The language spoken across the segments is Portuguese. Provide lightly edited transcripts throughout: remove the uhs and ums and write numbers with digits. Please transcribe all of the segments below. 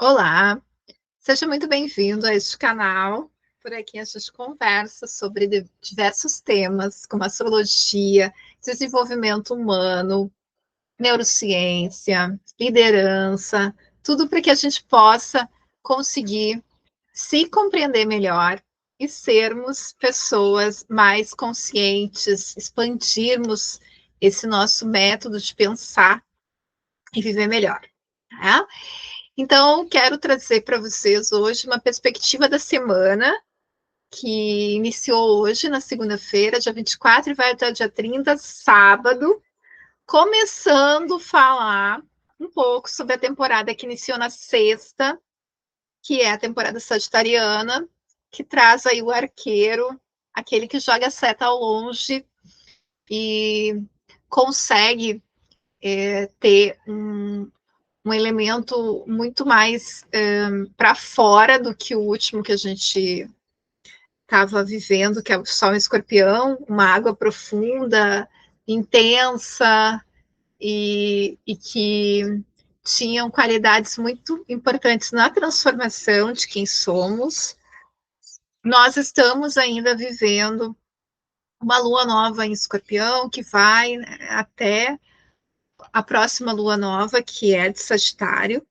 Olá, seja muito bem-vindo a este canal. Por aqui a gente conversa sobre diversos temas, como astrologia, desenvolvimento humano, neurociência, liderança, tudo para que a gente possa conseguir se compreender melhor e sermos pessoas mais conscientes, expandirmos esse nosso método de pensar e viver melhor, tá? Então, quero trazer para vocês hoje uma perspectiva da semana, que iniciou hoje, na segunda-feira, dia 24, e vai até o dia 30, sábado, começando a falar um pouco sobre a temporada que iniciou na sexta, que é a temporada sagitariana, que traz aí o arqueiro, aquele que joga a seta ao longe e consegue ter um elemento muito mais para fora do que o último que a gente estava vivendo, que é o Sol em Escorpião, uma água profunda, intensa e que tinham qualidades muito importantes na transformação de quem somos. Nós estamos ainda vivendo uma lua nova em Escorpião, que vai até a próxima lua nova, que é de Sagitário.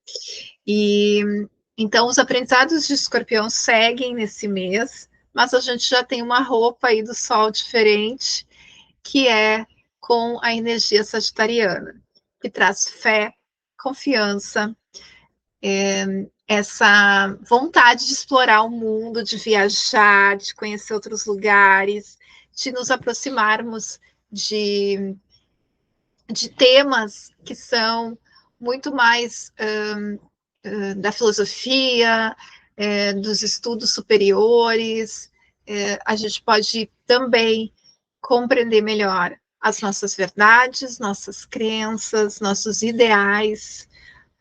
E então os aprendizados de Escorpião seguem nesse mês, mas a gente já tem uma roupa aí do Sol diferente, que é com a energia sagitariana, que traz fé, confiança, essa vontade de explorar o mundo, de viajar, de conhecer outros lugares, de nos aproximarmos de temas que são muito mais da filosofia, dos estudos superiores. A gente pode também compreender melhor as nossas verdades, nossas crenças, nossos ideais.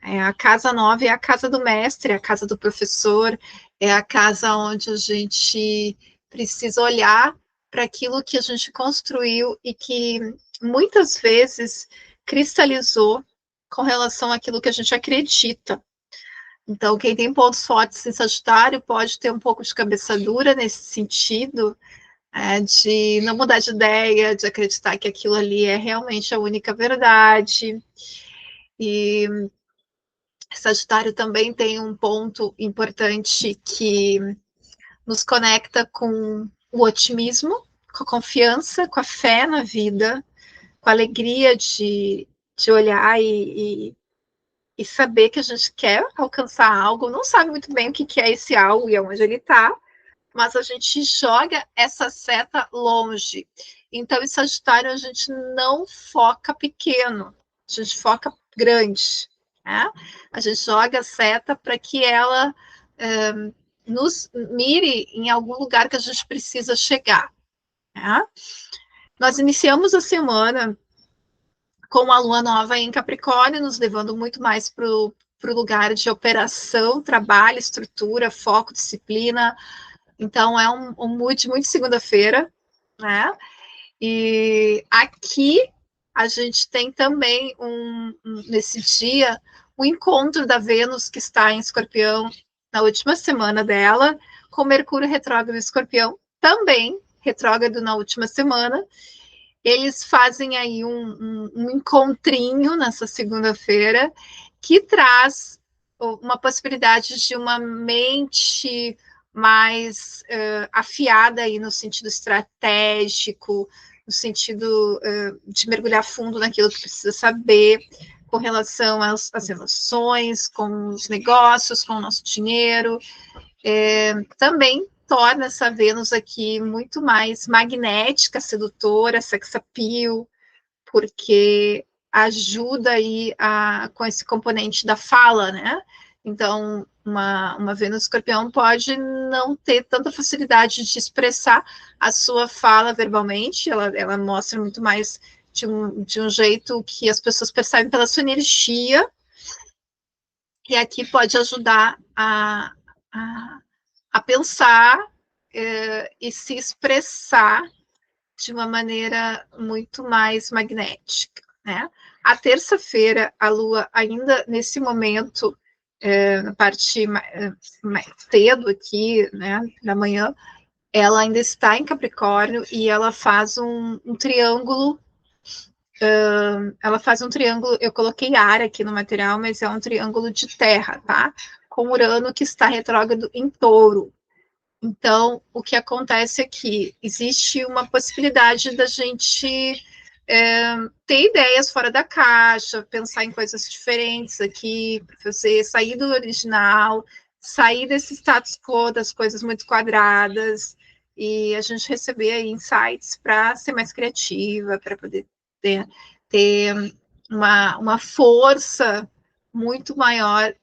A casa 9 é a casa do mestre, é a casa do professor, é a casa onde a gente precisa olhar para aquilo que a gente construiu e que muitas vezes cristalizou com relação àquilo que a gente acredita. Então, quem tem pontos fortes em Sagitário pode ter um pouco de cabeça dura nesse sentido, de não mudar de ideia, de acreditar que aquilo ali é realmente a única verdade. E Sagitário também tem um ponto importante que nos conecta com o otimismo, com a confiança, com a fé na vida, com a alegria de olhar e saber que a gente quer alcançar algo, não sabe muito bem o que é esse algo e aonde ele está, mas a gente joga essa seta longe. Então, em Sagitário, a gente não foca pequeno, a gente foca grande. Né? A gente joga a seta para que ela nos mire em algum lugar que a gente precisa chegar. Né? Nós iniciamos a semana com a lua nova em Capricórnio, nos levando muito mais para o lugar de operação, trabalho, estrutura, foco, disciplina. Então, é um mood muito segunda-feira, né? E aqui a gente tem também, nesse dia, o encontro da Vênus, que está em Escorpião, na última semana dela, com Mercúrio retrógrado em Escorpião, também retrógrado na última semana. Eles fazem aí um encontrinho nessa segunda-feira, que traz uma possibilidade de uma mente mais afiada aí no sentido estratégico, no sentido de mergulhar fundo naquilo que precisa saber com relação às emoções, com os negócios, com o nosso dinheiro. Também torna essa Vênus aqui muito mais magnética, sedutora, sex appeal, porque ajuda aí com esse componente da fala, né? Então, uma Vênus escorpião pode não ter tanta facilidade de expressar a sua fala verbalmente, ela mostra muito mais de um jeito que as pessoas percebem pela sua energia, e aqui pode ajudar a pensar e se expressar de uma maneira muito mais magnética, né? A terça-feira, a Lua, ainda nesse momento na parte mais cedo aqui, né, da manhã, ela ainda está em Capricórnio e ela faz um triângulo. Ela faz um triângulo, eu coloquei ar aqui no material, mas é um triângulo de terra, tá? Com Urano que está retrógrado em Touro. Então, o que acontece é que existe uma possibilidade da gente ter ideias fora da caixa, pensar em coisas diferentes aqui, fazer, sair do original, sair desse status quo das coisas muito quadradas, e a gente receber aí insights para ser mais criativa, para poder ter uma força muito maior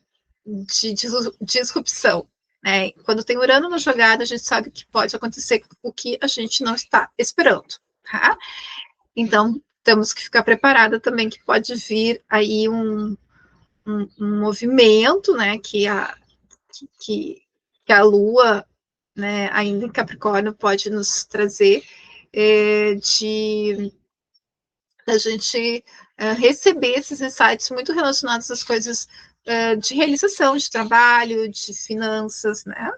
de disrupção. Né? Quando tem Urano na jogada, a gente sabe que pode acontecer o que a gente não está esperando. Tá? Então, temos que ficar preparada também que pode vir aí um movimento, né, que a Lua, né, ainda em Capricórnio, pode nos trazer de a gente receber esses insights muito relacionados às coisas de realização, de trabalho, de finanças, né?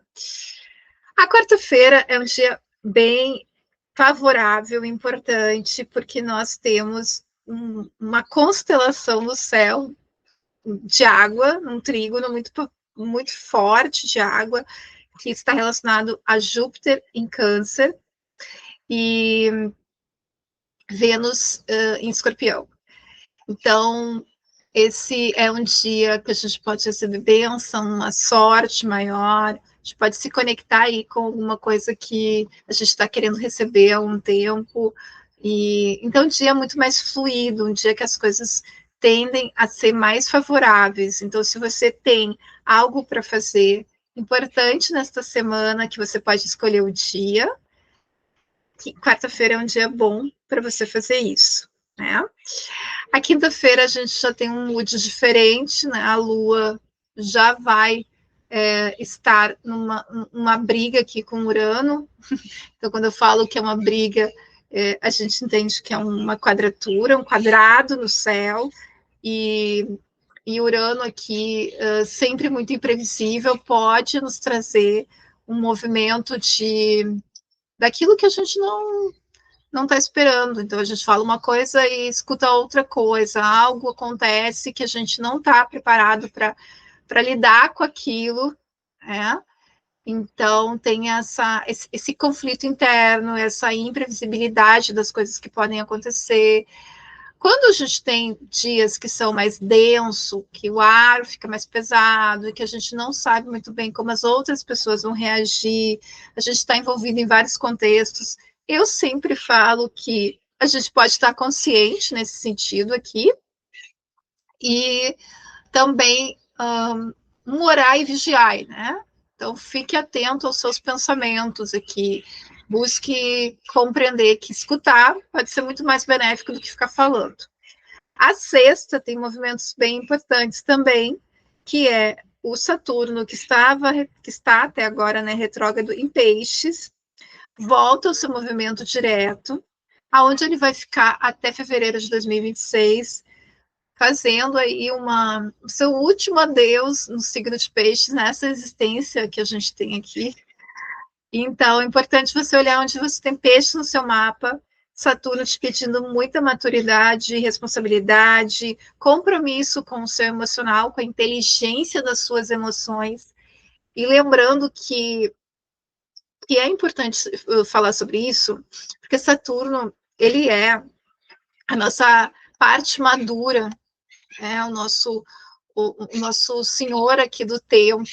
A quarta-feira é um dia bem favorável, importante, porque nós temos uma constelação no céu de água, um trígono muito forte de água, que está relacionado a Júpiter em Câncer e Vênus em Escorpião. Então, esse é um dia que a gente pode receber bênção, uma sorte maior, a gente pode se conectar aí com alguma coisa que a gente está querendo receber há um tempo. E então, um dia muito mais fluido, um dia que as coisas tendem a ser mais favoráveis. Então, se você tem algo para fazer importante nesta semana, que você pode escolher o dia, que quarta-feira é um dia bom para você fazer isso, né? A quinta-feira a gente já tem um mood diferente, né? A Lua já vai estar numa briga aqui com Urano. Então, quando eu falo que é uma briga, a gente entende que é uma quadratura, um quadrado no céu, e Urano aqui, sempre muito imprevisível, pode nos trazer um movimento daquilo que a gente não está esperando. Então, a gente fala uma coisa e escuta outra coisa. Algo acontece que a gente não está preparado para lidar com aquilo, né? Então, tem esse conflito interno, essa imprevisibilidade das coisas que podem acontecer. Quando a gente tem dias que são mais denso, que o ar fica mais pesado, e que a gente não sabe muito bem como as outras pessoas vão reagir, a gente está envolvido em vários contextos. Eu sempre falo que a gente pode estar consciente nesse sentido aqui, e também morar e vigiar, né? Então, fique atento aos seus pensamentos aqui, busque compreender que escutar pode ser muito mais benéfico do que ficar falando. A sexta tem movimentos bem importantes também, que é o Saturno, que está até agora, né, retrógrado em Peixes, volta ao seu movimento direto, aonde ele vai ficar até fevereiro de 2026, fazendo aí o seu último adeus no signo de Peixes, nessa existência que a gente tem aqui. Então, é importante você olhar onde você tem peixe no seu mapa, Saturno te pedindo muita maturidade, responsabilidade, compromisso com o seu emocional, com a inteligência das suas emoções. E lembrando que é importante falar sobre isso, porque Saturno, ele é a nossa parte madura, o nosso senhor aqui do tempo.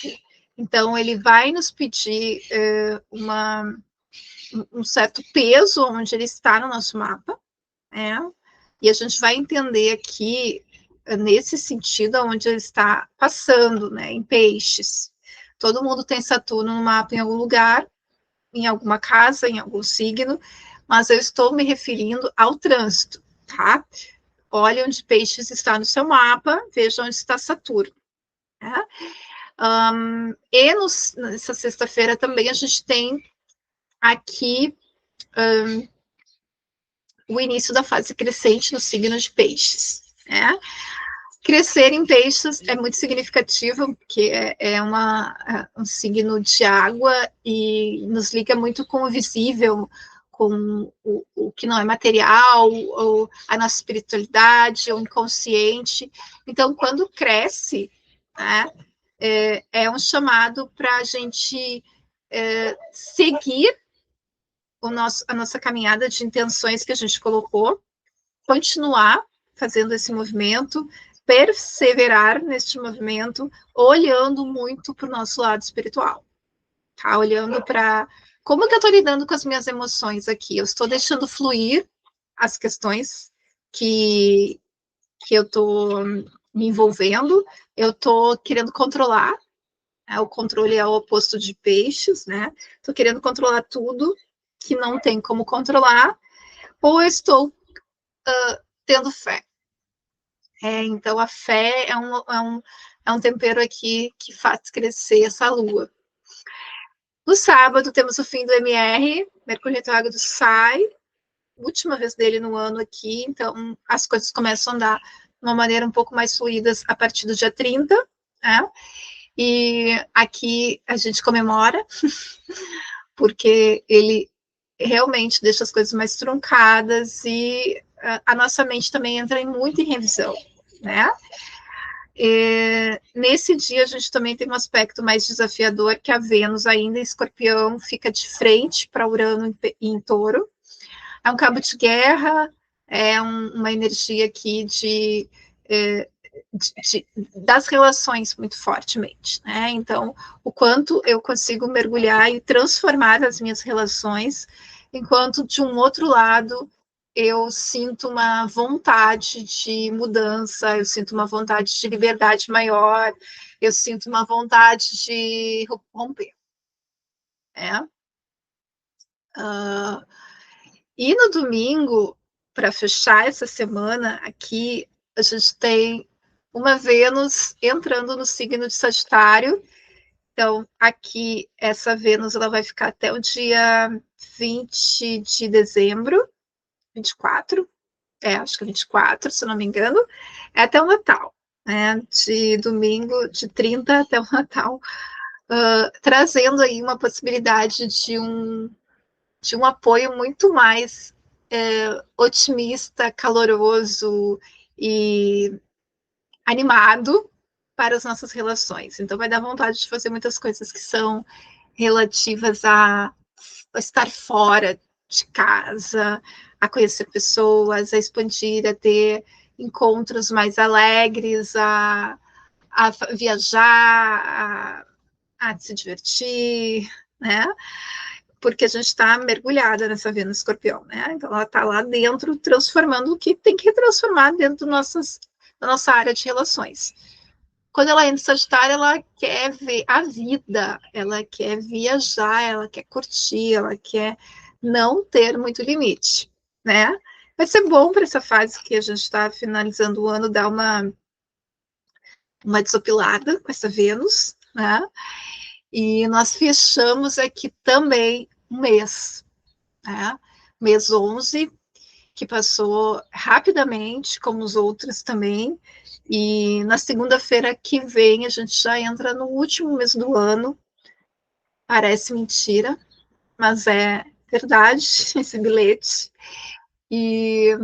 Então, ele vai nos pedir um certo peso onde ele está no nosso mapa, né? E a gente vai entender aqui, nesse sentido, onde ele está passando, né? Em Peixes. Todo mundo tem Saturno no mapa em algum lugar, em alguma casa, em algum signo, mas eu estou me referindo ao trânsito, tá? Olha onde Peixes está no seu mapa, veja onde está Saturno. Né? Nessa sexta-feira também a gente tem aqui o início da fase crescente no signo de Peixes. Né? Crescer em peixes é muito significativo, porque é um signo de água e nos liga muito com o visível, com o que não é material, ou a nossa espiritualidade, o inconsciente. Então, quando cresce, né, é um chamado para a gente seguir a nossa caminhada de intenções que a gente colocou, continuar fazendo esse movimento, perseverar neste movimento, olhando muito para o nosso lado espiritual, tá? Olhando para como que eu estou lidando com as minhas emoções aqui. Eu estou deixando fluir as questões que eu estou me envolvendo, eu estou querendo controlar, o controle é o oposto de peixes, né? Estou querendo controlar tudo que não tem como controlar, ou eu estou tendo fé. Então, a fé é um tempero aqui que faz crescer essa lua. No sábado, temos o fim do MR, Mercúrio retrógrado sai, última vez dele no ano aqui, então as coisas começam a andar de uma maneira um pouco mais fluidas a partir do dia 30, né? E aqui a gente comemora, porque ele realmente deixa as coisas mais truncadas e a nossa mente também entra muito em revisão, né? Nesse dia a gente também tem um aspecto mais desafiador, que a Vênus ainda em Escorpião fica de frente para Urano em Touro. É um cabo de guerra, uma energia aqui das relações muito fortemente, né? Então, o quanto eu consigo mergulhar e transformar as minhas relações, enquanto de um outro lado eu sinto uma vontade de mudança, eu sinto uma vontade de liberdade maior, eu sinto uma vontade de romper, né? E no domingo, para fechar essa semana aqui, a gente tem uma Vênus entrando no signo de Sagitário. Então, aqui, essa Vênus ela vai ficar até o dia 20 de dezembro, 24, acho que 24, se não me engano, é até o Natal, né? De domingo, de 30 até o Natal, trazendo aí uma possibilidade de um apoio muito mais otimista, caloroso e animado para as nossas relações. Então, vai dar vontade de fazer muitas coisas que são relativas a estar fora de casa, a conhecer pessoas, a expandir, a ter encontros mais alegres, a viajar, a se divertir, né? Porque a gente está mergulhada nessa Vênus Escorpião, né? Então, ela está lá dentro, transformando o que tem que transformar dentro da nossa área de relações. Quando ela entra em Sagitário, ela quer ver a vida, ela quer viajar, ela quer curtir, ela quer não ter muito limite, né? Vai ser bom para essa fase que a gente está finalizando o ano, dar uma desopilada com essa Vênus, né? E nós fechamos aqui também um mês, né? Mês 11, que passou rapidamente, como os outros também, e na segunda-feira que vem a gente já entra no último mês do ano. Parece mentira, mas é verdade esse bilhete. E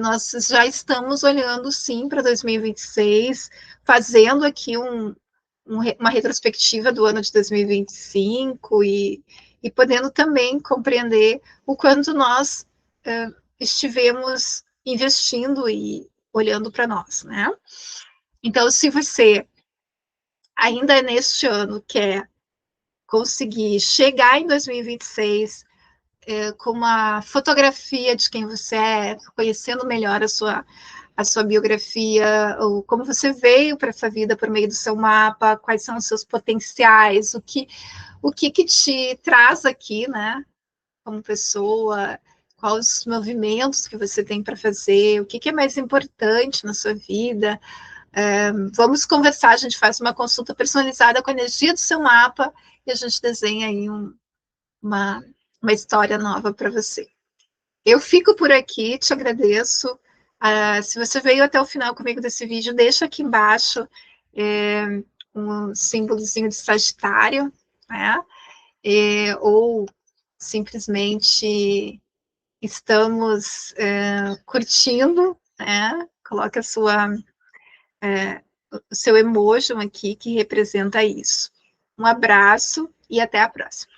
nós já estamos olhando, sim, para 2026, fazendo aqui uma retrospectiva do ano de 2025 e podendo também compreender o quanto nós estivemos investindo e olhando para nós, né? Então, se você ainda neste ano quer conseguir chegar em 2026 com uma fotografia de quem você é, conhecendo melhor a sua biografia, ou como você veio para essa vida por meio do seu mapa, quais são os seus potenciais, o que te traz aqui, né, como pessoa, quais os movimentos que você tem para fazer, o que é mais importante na sua vida. Vamos conversar, a gente faz uma consulta personalizada com a energia do seu mapa e a gente desenha aí uma história nova para você. Eu fico por aqui, te agradeço Se você veio até o final comigo desse vídeo, deixa aqui embaixo um símbolozinho de Sagitário, né? Ou simplesmente estamos curtindo, né? Coloque o seu emoji aqui que representa isso. Um abraço e até a próxima.